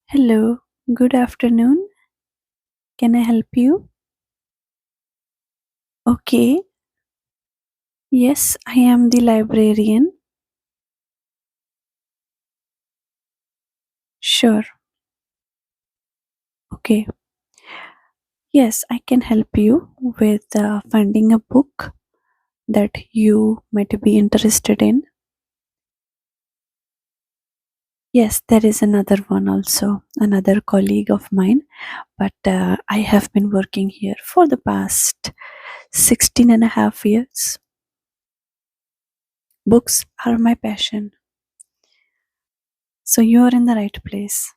Hello, good afternoon. Can I help you? Okay, yes, I am the librarian. Sure, okay. Yes, I can help you with finding a book that you might be interested in. Yes, there is another one also, another colleague of mine, but I have been working here for the past 16 and a half years. Books are my passion, so you are in the right place.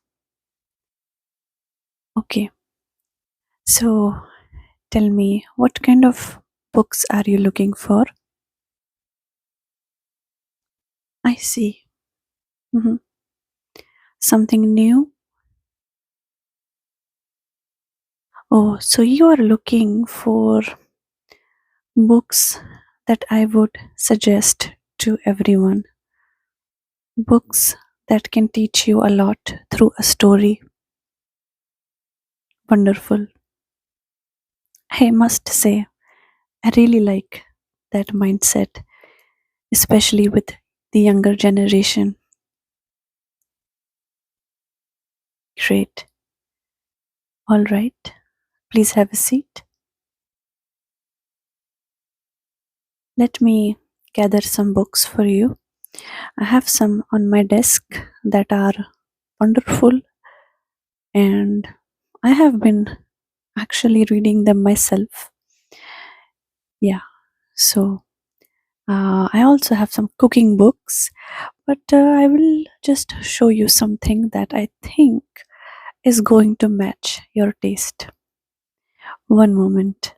Okay, so tell me, what kind of books are you looking for? I see. Mhm. Something new? Oh, so you are looking for books that I would suggest to everyone. Books that can teach you a lot through a story. Wonderful. I must say, I really like that mindset, especially with the younger generation. Great. All right. Please have a seat. Let me gather some books for you. I have some on my desk that are wonderful, and I have been actually reading them myself. Yeah, so I also have some cooking books, but I will just show you something that I think is going to match your taste. One moment.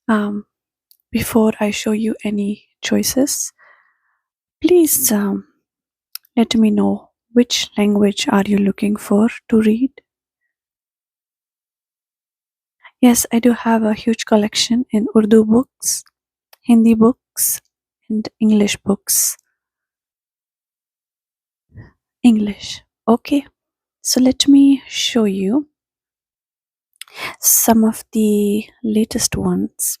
Um, Before I show you any choices, please let me know which language are you looking for to read. Yes, I do have a huge collection in Urdu books, Hindi books, and English books. English. Okay, so let me show you some of the latest ones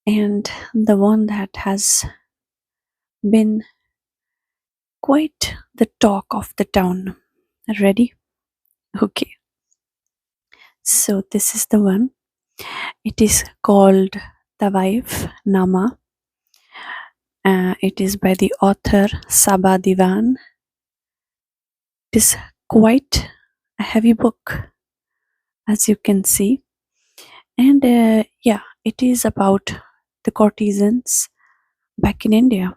and the one that has been quite the talk of the town. Ready? Okay, so this is the one. It is called Tawaif Nama. It is by the author Saba Diwan. It is quite a heavy book, as you can see. And yeah, it is about the courtesans back in India.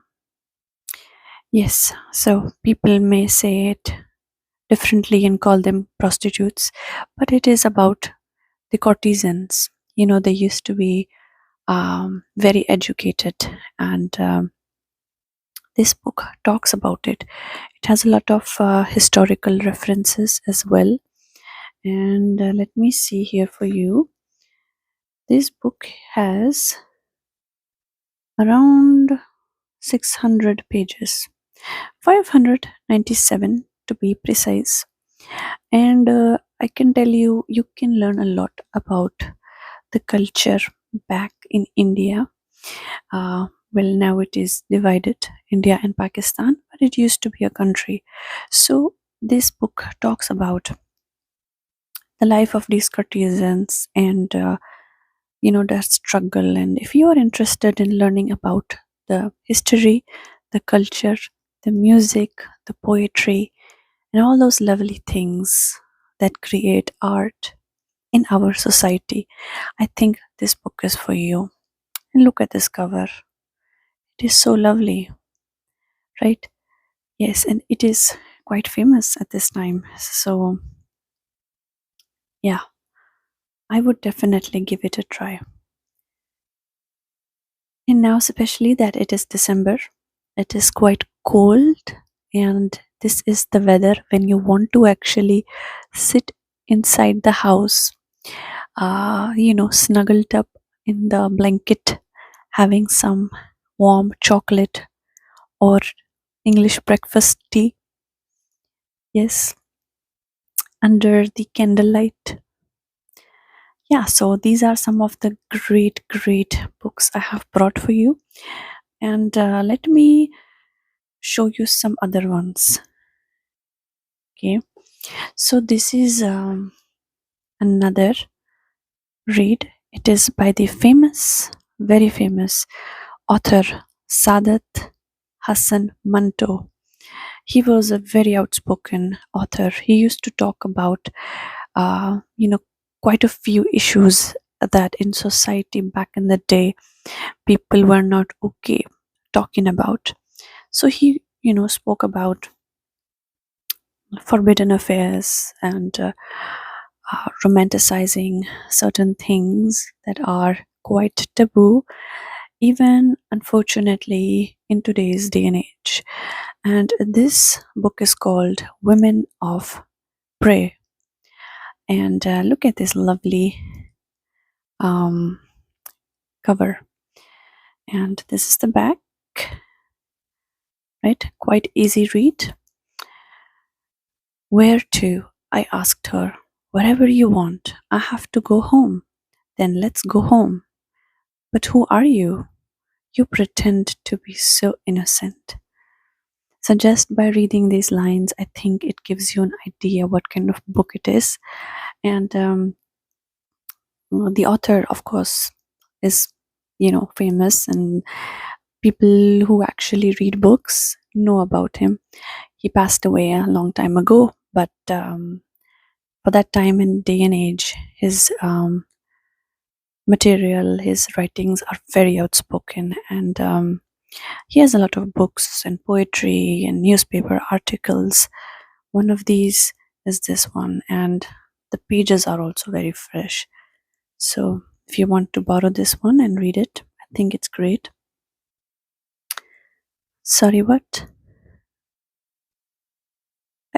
Yes, so people may say it differently and call them prostitutes, but it is about the courtesans. You know, they used to be very educated, and this book talks about it. It has a lot of historical references as well. And let me see here for you. This book has around 600 pages, 597 to be precise. And I can tell you, you can learn a lot about the culture back in India. Well, now it is divided, India and Pakistan, but it used to be a country. So this book talks about the life of these courtesans and their struggle. And if you are interested in learning about the history, the culture, the music, the poetry, and all those lovely things that create art in our society, I think this book is for you. And look at this cover. It is so lovely, right? Yes, and it is quite famous at this time. So, yeah, I would definitely give it a try. And now, especially that it is December, it is quite cold, and this is the weather when you want to actually sit inside the house, snuggled up in the blanket having some warm chocolate or English breakfast tea. Yes, under the candlelight. Yeah, so these are some of the great books I have brought for you. And let me show you some other ones. Okay, so this is another read. It is by the very famous author Sadat Hassan Manto. He was a very outspoken author. He used to talk about, you know, quite a few issues that in society back in the day people were not okay talking about. So he, spoke about forbidden affairs and romanticizing certain things that are quite taboo, even unfortunately in today's day and age. And this book is called Women of Prey. And look at this lovely um, cover. And this is the back, right? Quite easy read. Where to? I asked her. Wherever you want. I have to go home. Then let's go home. But who are you? You pretend to be so innocent. So, just by reading these lines, I think it gives you an idea what kind of book it is. And the author, of course, is, famous, and people who actually read books know about him. He passed away a long time ago, but for that time and day and age, his material, his writings are very outspoken, and he has a lot of books and poetry and newspaper articles. One of these is this one, and the pages are also very fresh. So if you want to borrow this one and read it, I think it's great. Sorry, what?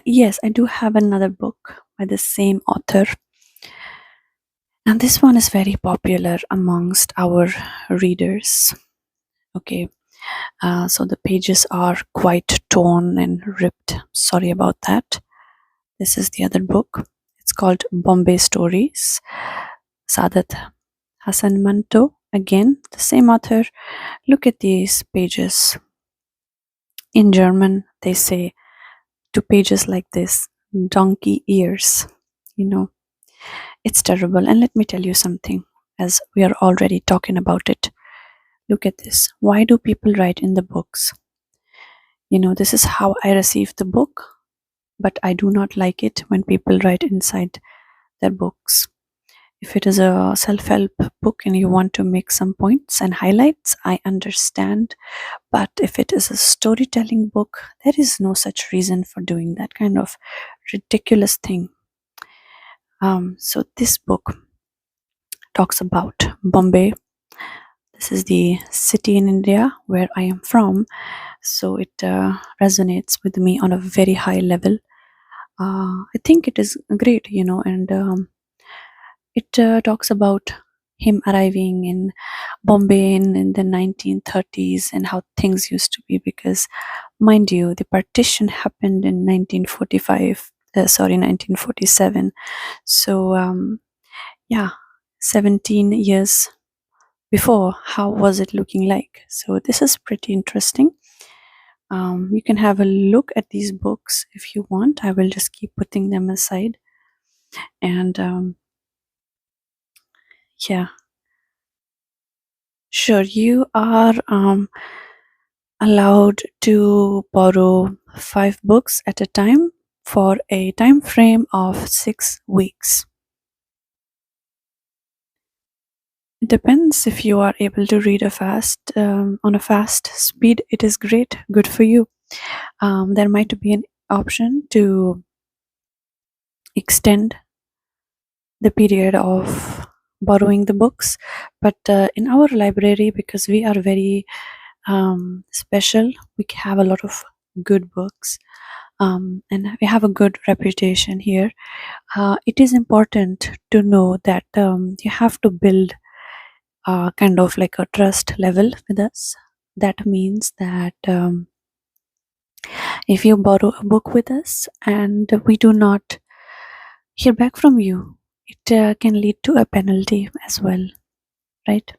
Yes, I do have another book by the same author. And this one is very popular amongst our readers. Okay, so the pages are quite torn and ripped. Sorry about that. This is the other book. It's called Bombay Stories. Sadat Hassan Manto. Again, the same author. Look at these pages. In German, they say to pages like this, donkey ears. It's terrible. And let me tell you something, as we are already talking about it. Look at this. Why do people write in the books? This is how I received the book, but I do not like it when people write inside their books. If it is a self help book and you want to make some points and highlights, I understand. But if it is a storytelling book, there is no such reason for doing that kind of ridiculous thing. So this book talks about Bombay. This is the city in India where I am from, so it resonates with me on a very high level. I think it is great, and it talks about him arriving in Bombay in the 1930s and how things used to be. Because, mind you, the partition happened in 1945. 1947. So, yeah, 17 years before, how was it looking like? So this is pretty interesting. You can have a look at these books if you want. I will just keep putting them aside. And yeah, sure, you are allowed to borrow 5 books at a time for a time frame of 6 weeks. It depends. If you are able to read on a fast speed, it is great, good for you. There might be an option to extend the period of borrowing the books, but in our library, because we are very special, we have a lot of good books, and we have a good reputation here. It is important to know that you have to build kind of like a trust level with us. That means that if you borrow a book with us and we do not hear back from you, it can lead to a penalty as well, right?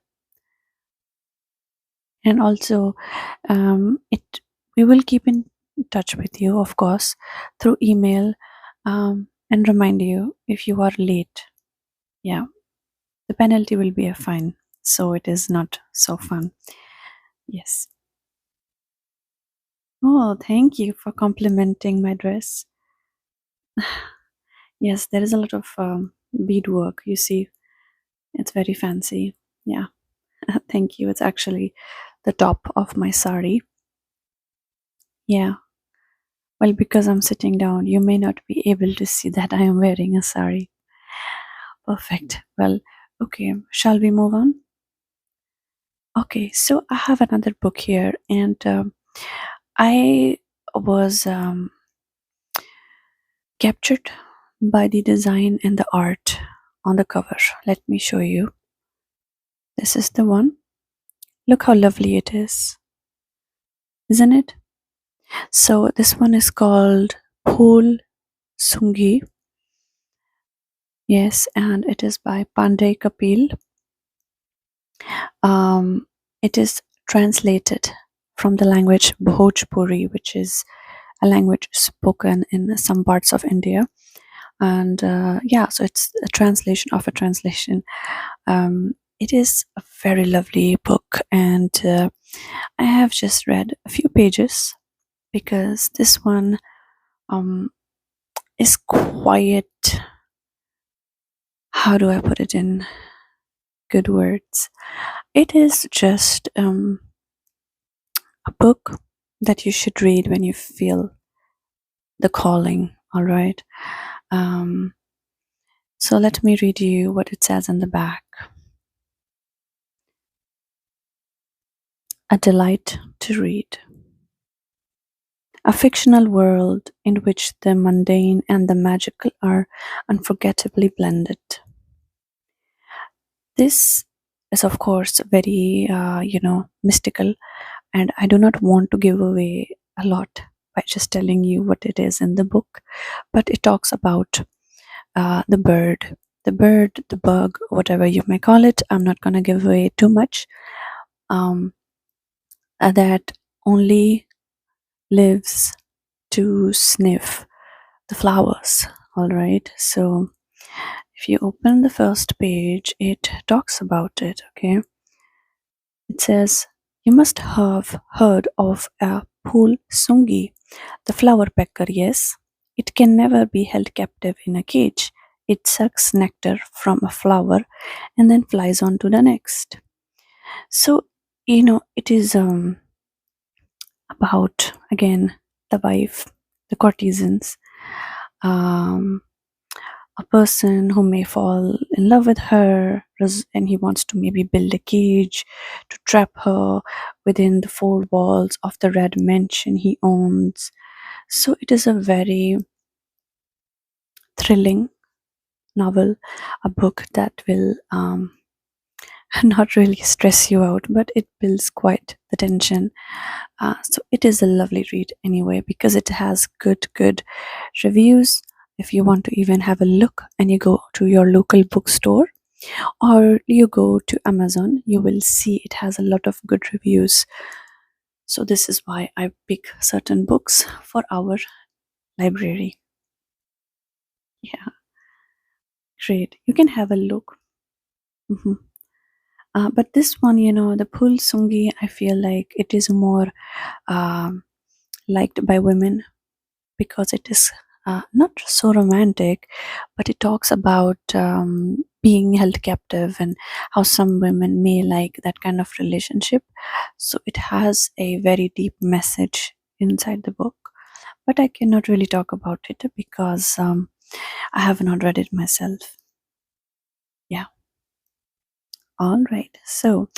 And also, it we will keep in touch with you, of course, through email, and remind you if you are late. Yeah, the penalty will be a fine, so it is not so fun. Yes. Oh, thank you for complimenting my dress. Yes, there is a lot of beadwork. You see, it's very fancy. Yeah, thank you. It's actually the top of my sari. Yeah. Well, because I'm sitting down, you may not be able to see that I am wearing a sari. Perfect. Well, okay. Shall we move on? Okay. So I have another book here, and I was captured by the design and the art on the cover. Let me show you. This is the one. Look how lovely it is, isn't it? So this one is called Phul Sungi. Yes, and it is by Pandey Kapil. Um, it is translated from the language Bhojpuri, which is a language spoken in some parts of India. And yeah, so it's a translation of a translation. It is a very lovely book, and I have just read a few pages because this one um, is quite, how do I put it in good words? It is just a book that you should read when you feel the calling, all right? Um, so let me read you what it says in the back. A delight to read. A fictional world in which the mundane and the magical are unforgettably blended. This is, of course, very, mystical, and I do not want to give away a lot by just telling you what it is in the book, but it talks about the bird, the bug, whatever you may call it. I'm not going to give away too much. Um, that only lives to sniff the flowers. All right. So if you open the first page, it talks about it. Okay. It says, you must have heard of a pool sungi, the flower pecker, yes? It can never be held captive in a cage. It sucks nectar from a flower and then flies on to the next. So, it is about, again, the wife, the courtesans, um, a person who may fall in love with her, and he wants to maybe build a cage to trap her within the four walls of the red mansion he owns. So it is a very thrilling novel, a book that will not really stress you out, but it builds quite the tension. So it is a lovely read anyway because it has good reviews. If you want to even have a look and you go to your local bookstore or you go to Amazon, you will see it has a lot of good reviews. So this is why I pick certain books for our library. Yeah, great. You can have a look. Mhm. But this one, the Pul Sungi, I feel like it is more um, liked by women because it is not so romantic, but it talks about being held captive and how some women may like that kind of relationship. So it has a very deep message inside the book, but I cannot really talk about it because I have not read it myself. Yeah. All right. So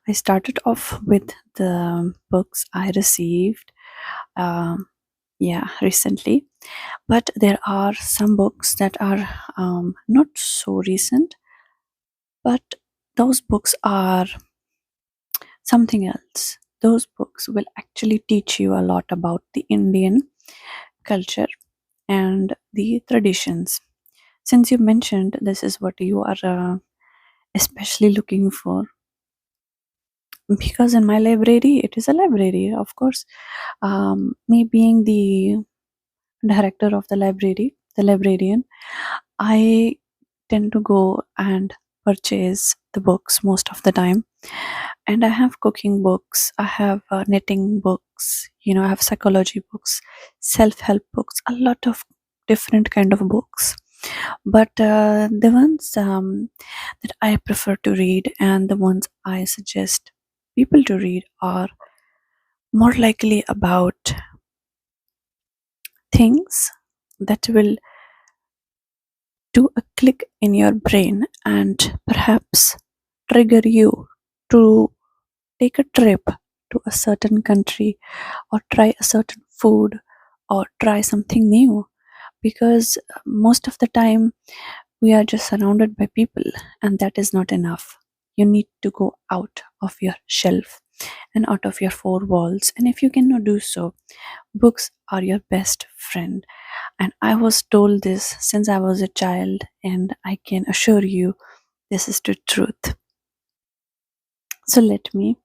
I started off with the books I received. Um, yeah, recently. But there are some books that are not so recent, but those books are something else. Those books will actually teach you a lot about the Indian culture and the traditions. Since you mentioned this is what you are especially looking for, because in my library, it is a library, of course. Me being the director of the library, the librarian, I tend to go and purchase the books most of the time. And I have cooking books, I have knitting books, I have psychology books, self-help books, a lot of different kind of books. But the ones that I prefer to read and the ones I suggest people to read are more likely about things that will do a click in your brain and perhaps trigger you to take a trip to a certain country or try a certain food or try something new, because most of the time we are just surrounded by people and that is not enough. You need to go out of your shelf and out of your four walls, and if you cannot do so, books are your best friend. And I was told this since I was a child, and I can assure you this is the truth. So let me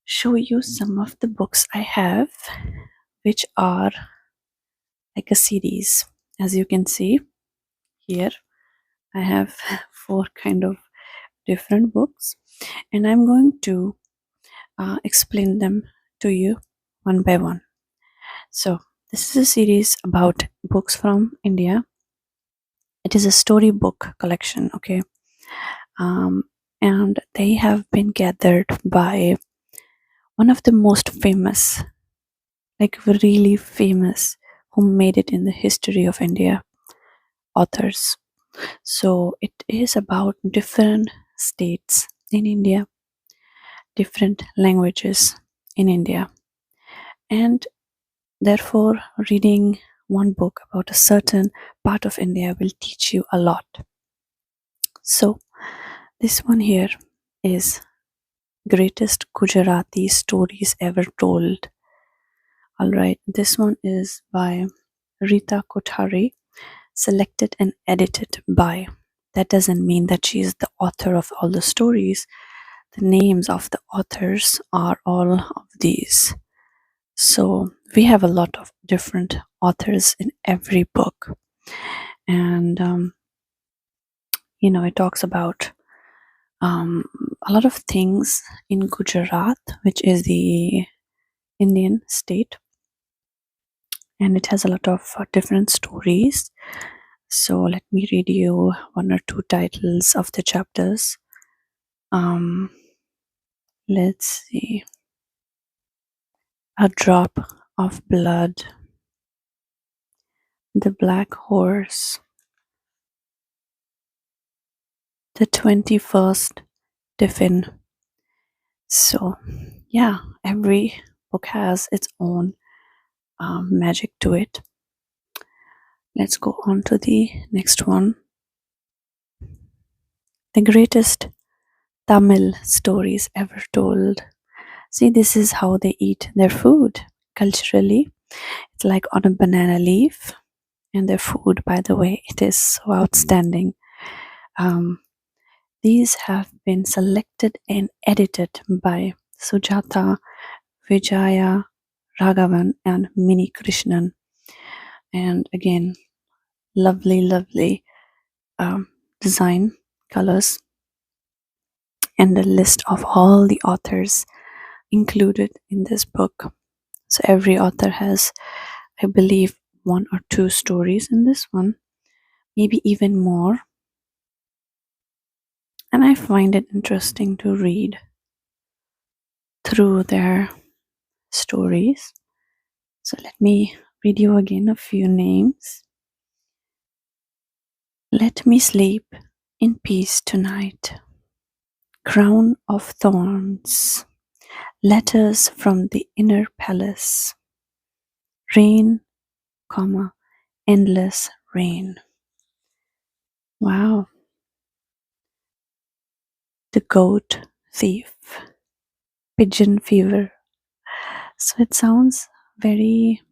show you some of the books I have, which are like a series. As you can see here, I have four kind of different books, and I'm going to explain them to you one by one. So, this is a series about books from India. It is a storybook collection, okay? Um, and they have been gathered by one of the most famous, like really famous, who made it in the history of India, authors. So it is about different states in India, different languages in India, and therefore reading one book about a certain part of India will teach you a lot. So this one here is Greatest Gujarati Stories Ever Told. Alright, this one is by Rita Kothari, selected and edited by. That doesn't mean that she is the author of all the stories. The names of the authors are all of these. So we have a lot of different authors in every book. And, it talks about um, a lot of things in Gujarat, which is the Indian state. And it has a lot of different stories. So let me read you one or two titles of the chapters. Um, let's see. A Drop of Blood, The Black Horse, The 21st Tiffin. So, yeah, every book has its own magic to it. Let's go on to the next one. The Greatest Tamil Stories Ever Told. See, this is how they eat their food culturally. It's like on a banana leaf, and their food, by the way, it is so outstanding. Um, these have been selected and edited by Sujata Vijaya Raghavan and Mini Krishnan. And again, lovely, lovely design, colors, and the list of all the authors included in this book. So every author has, I believe, one or two stories in this one, maybe even more. And I find it interesting to read through their stories. So let me read you again a few names. Let Me Sleep in Peace Tonight. Crown of Thorns. Letters from the Inner Palace. Rain, comma, Endless Rain. Wow. The Goat Thief, Pigeon Fever. So it sounds very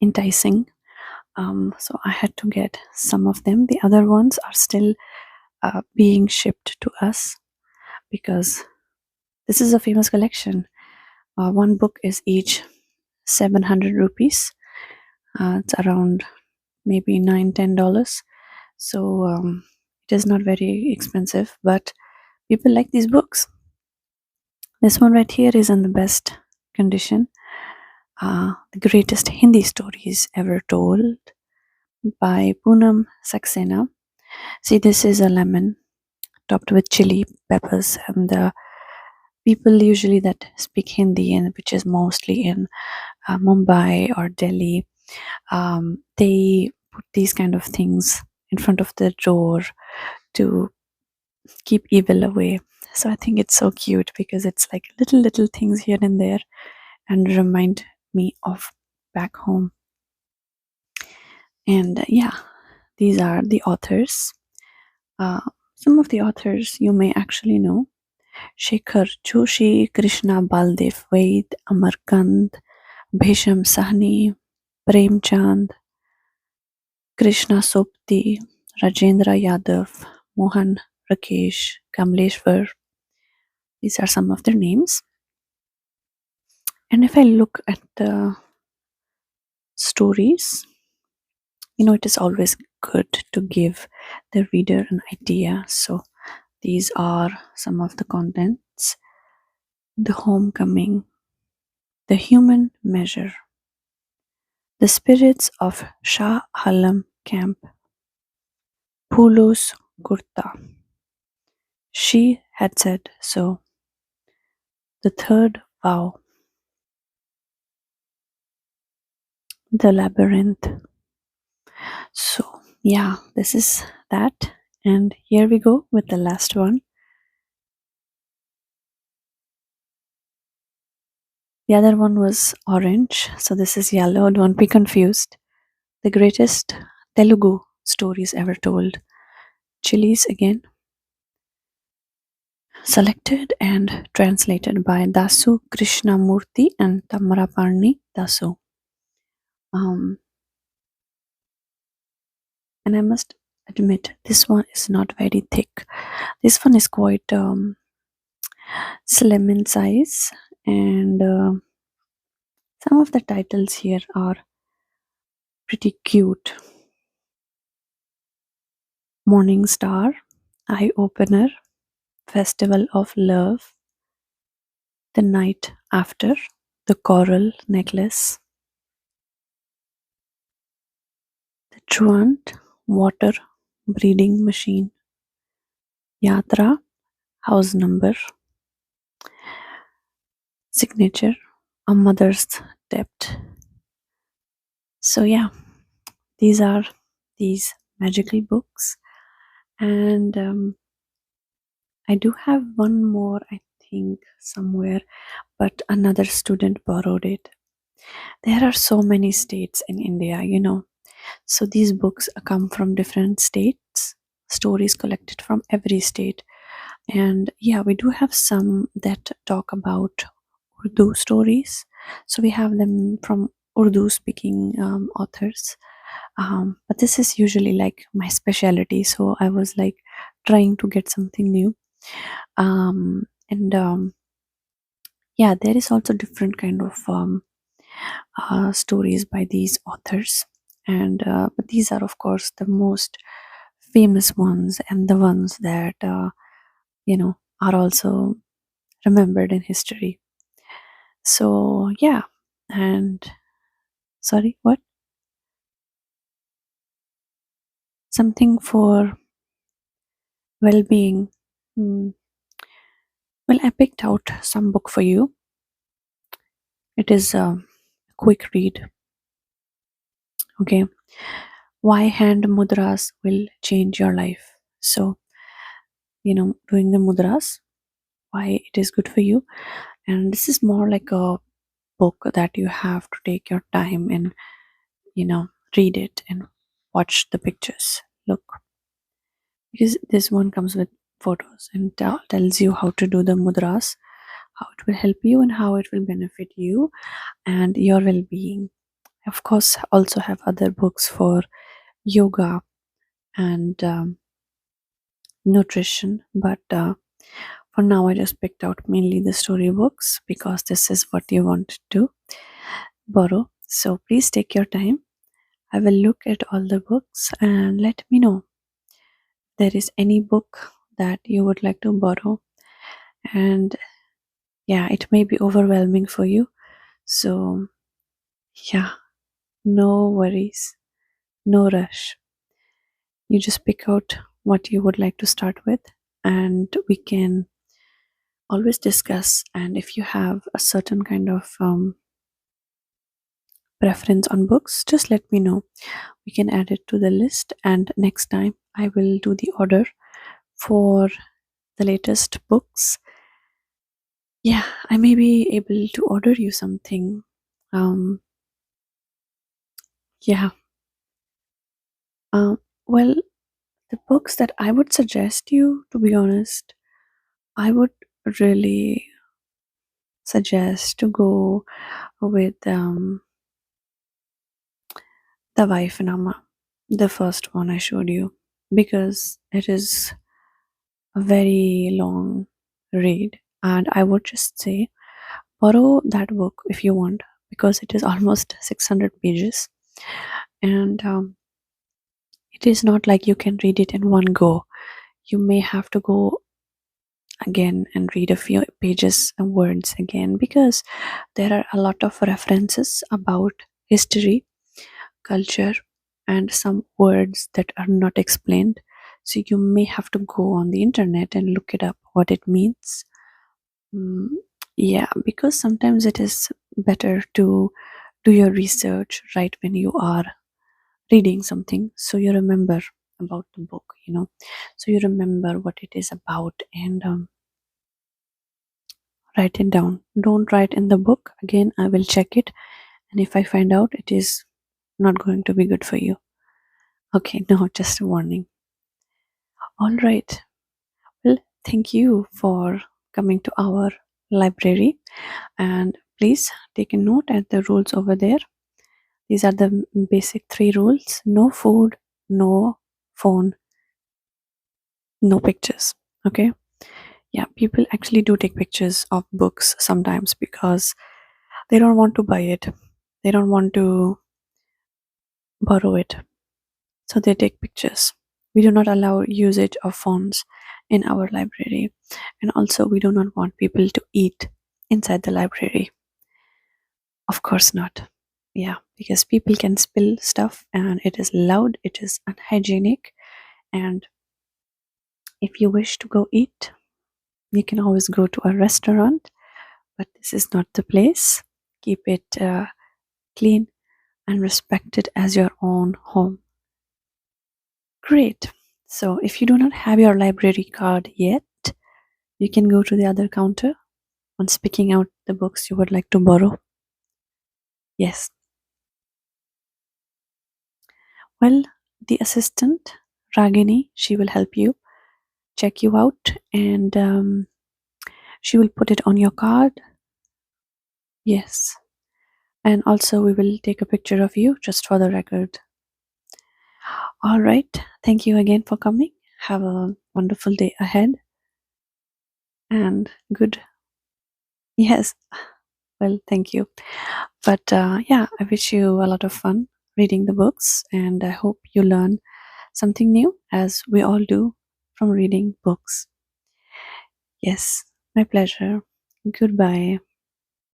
enticing. So I had to get some of them. The other ones are still being shipped to us because this is a famous collection. One book is each 700 rupees. It's around maybe $9-10. So it is not very expensive, but people like these books. This one right here is in the best condition. The greatest Hindi stories ever told by Poonam Saxena. See, this is a lemon topped with chili peppers, and the people usually that speak Hindi, and which is mostly in Mumbai or Delhi, they put these kind of things in front of the door to keep evil away. So I think it's so cute because it's like little things here and there and remind me of back home. And yeah, these are the authors. Some of the authors you may actually know: Shekhar Joshi, Krishna Baldev Vaid, Amarkand, Bhisham Sahni, Premchand, Krishna Sopti, Rajendra Yadav, Mohan Rakesh, Kamleshwar. These are some of their names. And if I look at the stories, it is always good to give the reader an idea. So these are some of the contents: The Homecoming, The Human Measure, The Spirits of Shah Alam Camp, Phulo's Kurta, She Had Said So, The Third Vow, The Labyrinth. So yeah, this is that. And here we go with the last one. The other one was orange, so this is yellow. Don't be confused. The greatest Telugu stories ever told. Chilies again. Selected and translated by Dasu Krishnamurthy and Tamaraparni Dasu. Um, and I must admit, this one is not very thick. This one is quite slim in size, and some of the titles here are pretty cute. Morning Star, Eye Opener, Festival of Love, The Night After, The Coral Necklace, The Truant Water Breeding Machine, Yatra, House Number, Signature, A Mother's Debt. So yeah, these are these magical books, and I do have one more, I think, somewhere, but another student borrowed it. There are so many states in India. So these books come from different states, stories collected from every state. And yeah, we do have some that talk about Urdu stories. So we have them from Urdu speaking authors. But this is usually like my specialty. So I was like trying to get something new. And yeah, there is also different kind of stories by these authors. And but these are of course the most famous ones and the ones that are also remembered in history. So yeah, and sorry, what? Something for well-being. Hmm. Well, I picked out some book for you. It is a quick read. Okay, why hand mudras will change your life. So doing the mudras, why it is good for you. And this is more like a book that you have to take your time and read it and watch the pictures, look, because this one comes with photos and tells you how to do the mudras, how it will help you and how it will benefit you and your well-being. Of course, also have other books for yoga and nutrition, but for now I just picked out mainly the story books because this is what you want to borrow. So please take your time. I will look at all the books and let me know if there is any book that you would like to borrow. And yeah, it may be overwhelming for you. So yeah, no worries, no rush. You just pick out what you would like to start with, and we can always discuss. And if you have a certain kind of preference on books, just let me know. We can add it to the list, and next time I will do the order for the latest books. Yeah, I may be able to order you something. Um, yeah. Well, the books that I would suggest you, to be honest, I would really suggest to go with The Wife Nama, the first one I showed you, because it is a very long read, and I would just say borrow that book if you want, because it is almost 600 pages, and it is not like you can read it in one go. You may have to go again and read a few pages and words again, because there are a lot of references about history, culture, and some words that are not explained. So you may have to go on the internet and look it up what it means. Mm, yeah, because sometimes it is better to do your research right when you are reading something, so you remember about the book, so you remember what it is about, and write it down. Don't write in the book. Again, I will check it, and if I find out it is not going to be good for you. Okay, no, just a warning. All right. Well, thank you for coming to our library, and please take a note at the rules over there. These are the basic three rules: no food, no phone, no pictures. Okay? Yeah, people actually do take pictures of books sometimes because they don't want to buy it, they don't want to borrow it, so they take pictures. We do not allow usage of phones in our library, and also we do not want people to eat inside the library. Of course not. Yeah, because people can spill stuff and it is loud, it is unhygienic, and if you wish to go eat, you can always go to a restaurant, but this is not the place. Keep it clean and respect it as your own home. Great. So, if you do not have your library card yet, you can go to the other counter once picking out the books you would like to borrow. Yes. Well, the assistant, Ragini, she will help you, check you out, and she will put it on your card. Yes. And also, we will take a picture of you just for the record. All right. Thank you again for coming. Have a wonderful day ahead. And good. Yes. Well, thank you. But yeah, I wish you a lot of fun reading the books, and I hope you learn something new, as we all do from reading books. Yes, my pleasure. Goodbye.